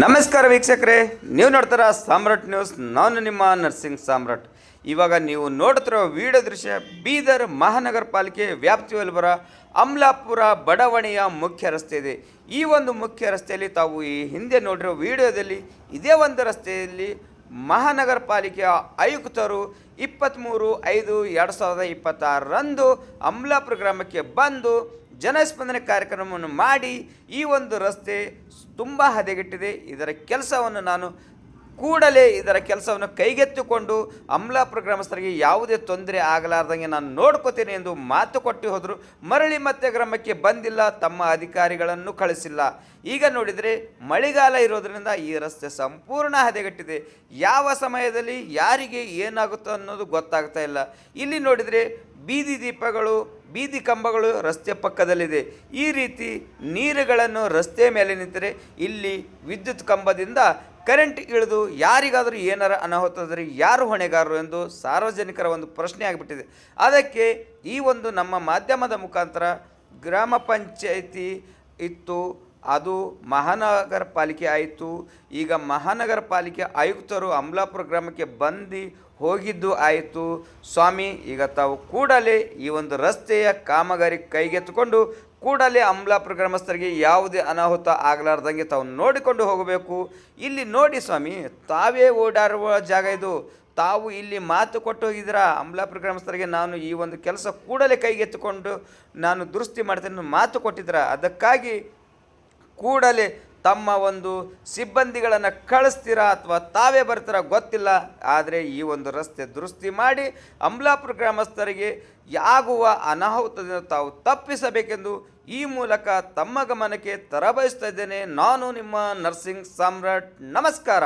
ನಮಸ್ಕಾರ ವೀಕ್ಷಕರೇ, ನೀವು ನೋಡ್ತಾರ ಸಾಮ್ರಾಟ್ ನ್ಯೂಸ್. ನಾನು ನಿಮ್ಮ ನರ್ಸಿಂಗ್ ಸಾಮ್ರಾಟ್. ಇವಾಗ ನೀವು ನೋಡ್ತಿರೋ ವಿಡಿಯೋ ದೃಶ್ಯ ಬೀದರ್ ಮಹಾನಗರ ಪಾಲಿಕೆ ವ್ಯಾಪ್ತಿಯಲ್ಲಿ ಬರೋ ಅಮಲಾಪುರ ಬಡಾವಣೆಯ ಮುಖ್ಯ ರಸ್ತೆ ಇದೆ. ಈ ಒಂದು ಮುಖ್ಯ ರಸ್ತೆಯಲ್ಲಿ ತಾವು ಈ ಹಿಂದೆ ನೋಡಿರೋ ವಿಡಿಯೋದಲ್ಲಿ ಇದೇ ಒಂದು ರಸ್ತೆಯಲ್ಲಿ ಮಹಾನಗರ ಪಾಲಿಕೆಯ ಆಯುಕ್ತರು 23/5/2026 ಅಮಲಾಪುರ ಗ್ರಾಮಕ್ಕೆ ಬಂದು ಜನಸ್ಪಂದನೆ ಕಾರ್ಯಕ್ರಮವನ್ನು ಮಾಡಿ ಈ ಒಂದು ರಸ್ತೆ ತುಂಬ ಹದಗೆಟ್ಟಿದೆ, ಇದರ ಕೆಲಸವನ್ನು ನಾನು ಕೂಡಲೇ ಕೈಗೆತ್ತಿಕೊಂಡು ಅಮಲಾಪುರ ಗ್ರಾಮಸ್ಥರಿಗೆ ಯಾವುದೇ ತೊಂದರೆ ಆಗಲಾರ್ದಂಗೆ ನಾನು ನೋಡ್ಕೋತೇನೆ ಎಂದು ಮಾತು ಕೊಟ್ಟು ಹೋದರು. ಮರಳಿ ಮತ್ತೆ ಗ್ರಾಮಕ್ಕೆ ಬಂದಿಲ್ಲ, ತಮ್ಮ ಅಧಿಕಾರಿಗಳನ್ನು ಕಳಿಸಿಲ್ಲ. ಈಗ ನೋಡಿದರೆ ಮಳೆಗಾಲ ಇರೋದರಿಂದ ಈ ರಸ್ತೆ ಸಂಪೂರ್ಣ ಹದಗೆಟ್ಟಿದೆ. ಯಾವ ಸಮಯದಲ್ಲಿ ಯಾರಿಗೆ ಏನಾಗುತ್ತೋ ಅನ್ನೋದು ಗೊತ್ತಾಗ್ತಾ ಇಲ್ಲ. ಇಲ್ಲಿ ನೋಡಿದರೆ ಬೀದಿ ದೀಪಗಳು, ಬೀದಿ ಕಂಬಗಳು ರಸ್ತೆ ಪಕ್ಕದಲ್ಲಿದೆ. ಈ ರೀತಿ ನೀರುಗಳನ್ನು ರಸ್ತೆ ಮೇಲೆ ನಿಂತರೆ ಇಲ್ಲಿ ವಿದ್ಯುತ್ ಕಂಬದಿಂದ ಕರೆಂಟ್ ಇಳಿದು ಯಾರಿಗಾದರೂ ಏನಾರ ಅನಾಹುತದರೆ ಯಾರು ಹೊಣೆಗಾರರು ಎಂದು ಸಾರ್ವಜನಿಕರ ಒಂದು ಪ್ರಶ್ನೆ ಆಗಿಬಿಟ್ಟಿದೆ. ಅದಕ್ಕೆ ಈ ಒಂದು ನಮ್ಮ ಮಾಧ್ಯಮದ ಮುಖಾಂತರ ಗ್ರಾಮ ಪಂಚಾಯಿತಿ ಇತ್ತು, ಅದು ಮಹಾನಗರ ಪಾಲಿಕೆ ಆಯಿತು. ಈಗ ಮಹಾನಗರ ಪಾಲಿಕೆ ಆಯುಕ್ತರು ಅಮಲಾಪುರ ಗ್ರಾಮಕ್ಕೆ ಬಂದು ಹೋಗಿದ್ದು ಆಯಿತು. ಸ್ವಾಮಿ, ಈಗ ತಾವು ಕೂಡಲೇ ಈ ಒಂದು ರಸ್ತೆಯ ಕಾಮಗಾರಿ ಕೈಗೆತ್ತಿಕೊಂಡು ಕೂಡಲೇ ಅಮಲಾಪುರ ಗ್ರಾಮಸ್ಥರಿಗೆ ಯಾವುದೇ ಅನಾಹುತ ಆಗಲಾರ್ದಂಗೆ ತಾವು ನೋಡಿಕೊಂಡು ಹೋಗಬೇಕು. ಇಲ್ಲಿ ನೋಡಿ ಸ್ವಾಮಿ, ತಾವೇ ಓಡಾಡುವ ಜಾಗ ಇದು. ತಾವು ಇಲ್ಲಿ ಮಾತು ಕೊಟ್ಟು ಹೋಗಿದ್ದೀರಾ ಅಮಲಾಪುರ ಗ್ರಾಮಸ್ಥರಿಗೆ, ನಾನು ಈ ಒಂದು ಕೆಲಸ ಕೂಡಲೇ ಕೈಗೆತ್ತಿಕೊಂಡು ನಾನು ದುರಸ್ತಿ ಮಾಡ್ತೇನೆ ಮಾತು ಕೊಟ್ಟಿದ್ದೀರಾ. ಅದಕ್ಕಾಗಿ ಕೂಡಲೇ ತಮ್ಮ ಒಂದು ಸಿಬ್ಬಂದಿಗಳನ್ನು ಕಳಿಸ್ತೀರಾ ಅಥವಾ ತಾವೇ ಬರ್ತೀರಾ ಗೊತ್ತಿಲ್ಲ, ಆದರೆ ಈ ಒಂದು ರಸ್ತೆ ದುರಸ್ತಿ ಮಾಡಿ ಅಮಲಾಪುರ ಗ್ರಾಮಸ್ಥರಿಗೆ ಆಗುವ ಅನಾಹುತದಿಂದ ತಾವು ತಪ್ಪಿಸಬೇಕೆಂದು ಈ ಮೂಲಕ ತಮ್ಮ ಗಮನಕ್ಕೆ ತರಬಯಸ್ತಾ ಇದ್ದೇನೆ. ನಾನು ನಿಮ್ಮ ನರ್ಸಿಂಗ್ ಸಾಮ್ರಾಟ್. ನಮಸ್ಕಾರ.